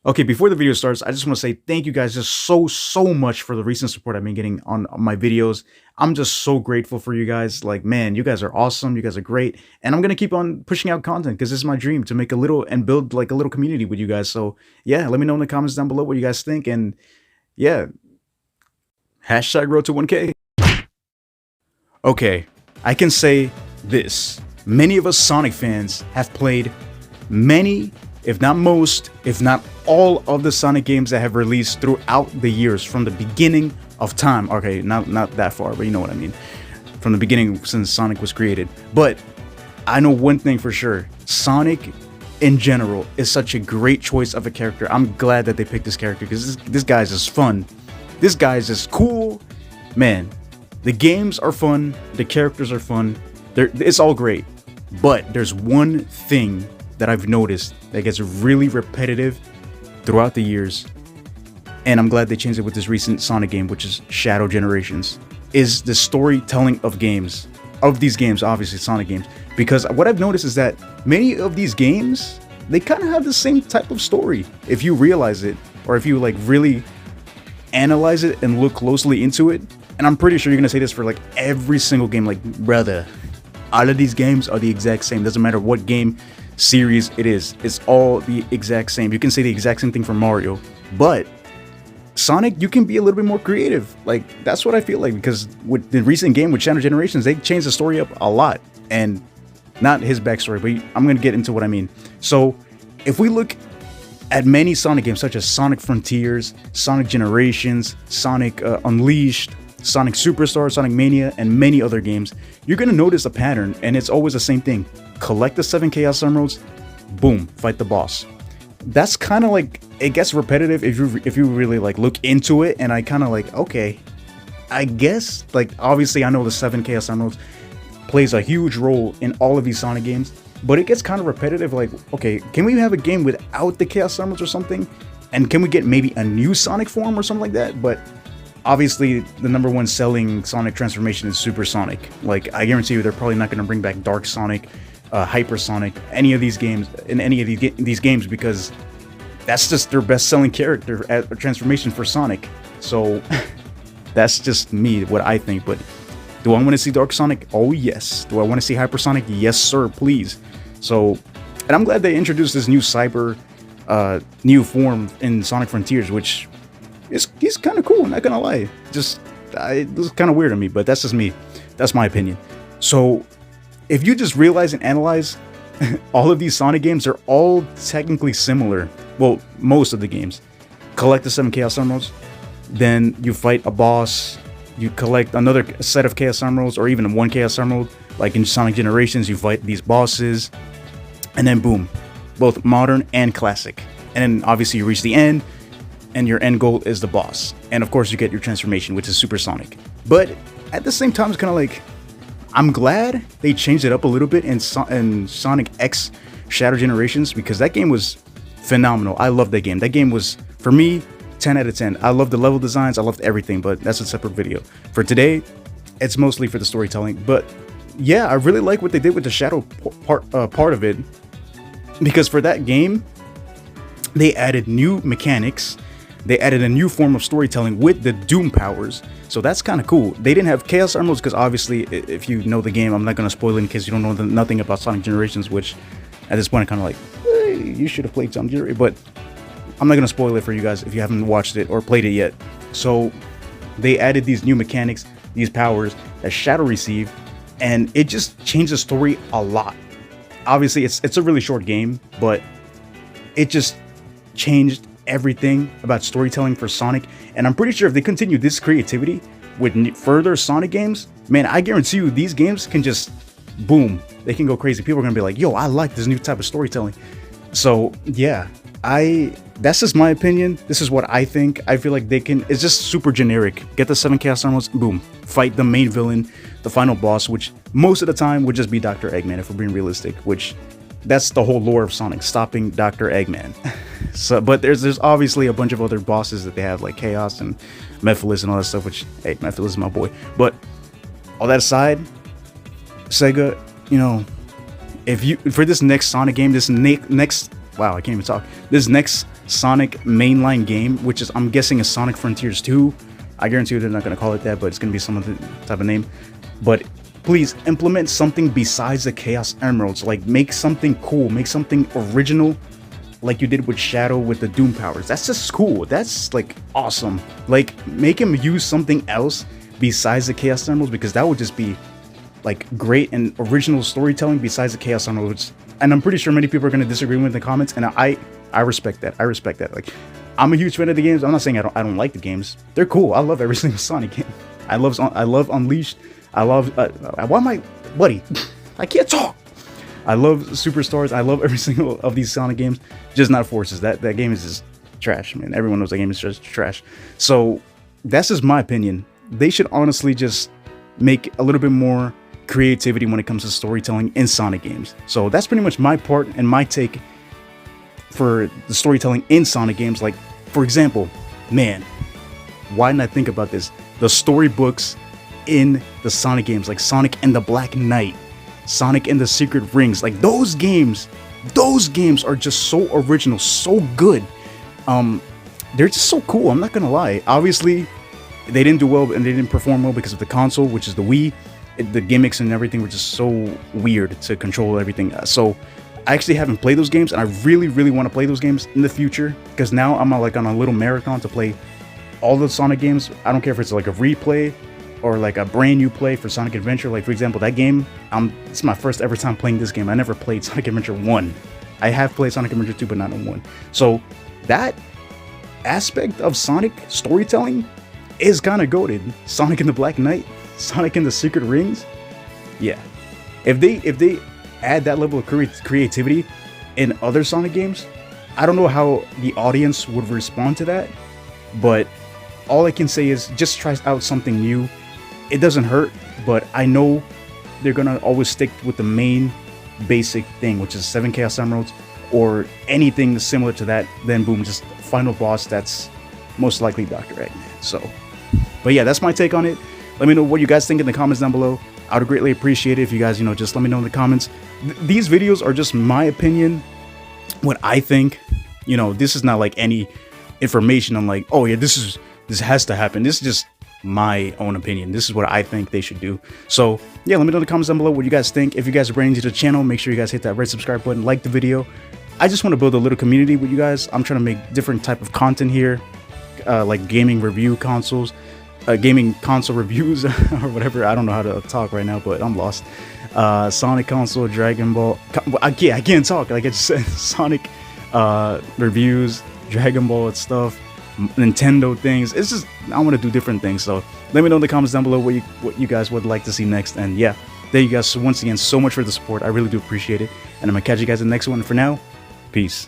Okay, before the video starts, I just want to say thank you guys just so much for the recent support I've been getting on my videos. I'm just so grateful for you guys. Like, man, you guys are awesome. You guys are great. And I'm going to keep on pushing out content because this is my dream to make a little and build like a little community with you guys. So, yeah, let me know in the comments down below what you guys think. And yeah, hashtag road to 1K. Okay, I can say this. Many of us Sonic fans have played many, if not most, if not all of the Sonic games that have released throughout the years from the beginning of time. Okay, not that far, but you know what I mean. From the beginning since Sonic was created. But I know one thing for sure. Sonic in general is such a great choice of a character. I'm glad that they picked this character because this guy's just fun. This guy's just cool. Man, the games are fun. The characters are fun. It's all great. But there's one thing that I've noticed that gets really repetitive throughout the years, and I'm glad they changed it with this recent Sonic game, which is Shadow Generations, is the storytelling of games. Of these games, obviously Sonic games. Because what I've noticed is that many of these games, they kind of have the same type of story, if you realize it, or if you like really analyze it and look closely into it. And I'm pretty sure you're gonna say this for like every single game, like, brother, all of these games are the exact same. Doesn't matter what game series it is, it's all the exact same. You can say the exact same thing for Mario, but Sonic, you can be a little bit more creative. Like, that's what I feel like, because with the recent game with Shadow Generations, they changed the story up a lot. And not his backstory, but I'm gonna get into what I mean. So if we look at many Sonic games such as Sonic Frontiers, Sonic Generations, Sonic Unleashed, Sonic Superstar, Sonic Mania, and many other games, you're gonna notice a pattern, and it's always the same thing. Collect the 7 Chaos Emeralds, boom, fight the boss. That's kind of like, it gets repetitive if you really like look into it, and I kind of like, okay, I guess, like, obviously I know the 7 Chaos Emeralds plays a huge role in all of these Sonic games, but it gets kind of repetitive. Like, okay, can we have a game without the Chaos Emeralds or something? And can we get maybe a new Sonic form or something like that? But obviously, the #1 selling Sonic transformation is Super Sonic. Like, I guarantee you, they're probably not going to bring back Dark Sonic, Hyper Sonic, any of these games, in any of these games, because that's just their best-selling character transformation for Sonic. So, that's just me, what I think. But do I want to see Dark Sonic? Oh, yes. Do I want to see Hyper Sonic? Yes, sir, please. So, and I'm glad they introduced this new Cyber, new form in Sonic Frontiers, which he's kind of cool, I'm not gonna lie. Just, it was kind of weird to me, but that's just me. That's my opinion. So, if you just realize and analyze, all of these Sonic games are all technically similar. Well, most of the games. Collect the 7 Chaos Emeralds, then you fight a boss, you collect another set of Chaos Emeralds, or even 1 Chaos Emerald. Like in Sonic Generations, you fight these bosses, and then boom, both modern and classic. And then obviously you reach the end, and your end goal is the boss. And of course you get your transformation, which is Super Sonic. But at the same time, it's kind of like, I'm glad they changed it up a little bit in Sonic X Shadow Generations, because that game was phenomenal. I love that game. That game was, for me, 10 out of 10. I love the level designs, I loved everything, but that's a separate video. For today, it's mostly for the storytelling. But yeah, I really like what they did with the Shadow part of it, because for that game, they added new mechanics. They added a new form of storytelling with the Doom powers. So that's kind of cool. They didn't have Chaos Emeralds because obviously, if you know the game, I'm not going to spoil it in case you don't know nothing about Sonic Generations, which at this point I'm kind of like, hey, you should have played Sonic Generations, but I'm not going to spoil it for you guys if you haven't watched it or played it yet. So they added these new mechanics, these powers that Shadow received, and it just changed the story a lot. Obviously, it's a really short game, but it just changed everything about storytelling for Sonic. And I'm pretty sure if they continue this creativity with further Sonic games, man, I guarantee you these games can just boom, they can go crazy. People are gonna be like, yo, I like this new type of storytelling. So yeah, that's just my opinion. This is what I think. I feel like they can, it's just super generic. Get the 7 Chaos Emeralds, boom, fight the main villain, the final boss, which most of the time would just be Dr. Eggman if we're being realistic, which that's the whole lore of Sonic, stopping Dr. Eggman. So, but there's obviously a bunch of other bosses that they have, like Chaos and Mephiles and all that stuff, which, hey, Mephiles is my boy. But all that aside, Sega, you know, if you, for this next Sonic game, this next, wow, I can't even talk, this next Sonic mainline game, which is, I'm guessing, is Sonic Frontiers 2. I guarantee you they're not going to call it that, but it's going to be some other type of name. But please implement something besides the Chaos Emeralds. Like, make something cool, make something original, like you did with Shadow with the Doom powers. That's just cool. That's like awesome. Like, make him use something else besides the Chaos Emeralds, because that would just be like great and original storytelling besides the Chaos Emeralds. And I'm pretty sure many people are going to disagree with me in the comments, and I respect that. I respect that. Like, I'm a huge fan of the games. I'm not saying I don't like the games. They're cool. I love every single Sonic game. I love Unleashed. I love why am I, buddy? I can't talk. I love Superstars. I love every single of these Sonic games. Just not Forces. That game is just trash, man. Everyone knows that game is just trash. So that's just my opinion. They should honestly just make a little bit more creativity when it comes to storytelling in Sonic games. So that's pretty much my part and my take for the storytelling in Sonic games. Like, for example, man, why didn't I think about this? The storybooks in the Sonic games, like Sonic and the Black Knight, Sonic and the Secret Rings, like those games are just so original, so good. They're just so cool. I'm not gonna lie. Obviously, they didn't do well and they didn't perform well because of the console, which is the Wii. The gimmicks and everything were just so weird to control everything. So I actually haven't played those games, and I really, really want to play those games in the future, because now I'm like on a little marathon to play all the Sonic games. I don't care if it's like a replay or like a brand new play for Sonic Adventure. Like, for example, that game, it's my first ever time playing this game. I never played Sonic Adventure 1. I have played Sonic Adventure 2, but not in 1. So that aspect of Sonic storytelling is kind of goated. Sonic and the Black Knight, Sonic and the Secret Rings. Yeah. If they add that level of creativity in other Sonic games, I don't know how the audience would respond to that, but all I can say is just try out something new. It doesn't hurt, but I know they're gonna always stick with the main basic thing, which is 7 Chaos Emeralds or anything similar to that. Then boom, just final boss. That's most likely Dr. Eggman. So, but yeah, that's my take on it. Let me know what you guys think in the comments down below. I would greatly appreciate it if you guys, just let me know in the comments. These videos are just my opinion, what I think. This is not like any information on like, oh yeah, this has to happen. This is just my own opinion. This is what I think they should do. So yeah, let me know in the comments down below what you guys think. If you guys are brand new to the channel, make sure you guys hit that red subscribe button, like the video. I just want to build a little community with you guys. I'm trying to make different type of content here, like gaming review consoles, gaming console reviews or whatever. I don't know how to talk right now, but I'm lost. Sonic console, Dragon Ball. I can't talk. Like I just said, Sonic reviews, Dragon Ball and stuff, Nintendo things. It's just, I want to do different things. So let me know in the comments down below what you guys would like to see next. And yeah, thank you guys once again so much for the support. I really do appreciate it. And I'm gonna catch you guys in the next one. For now, peace.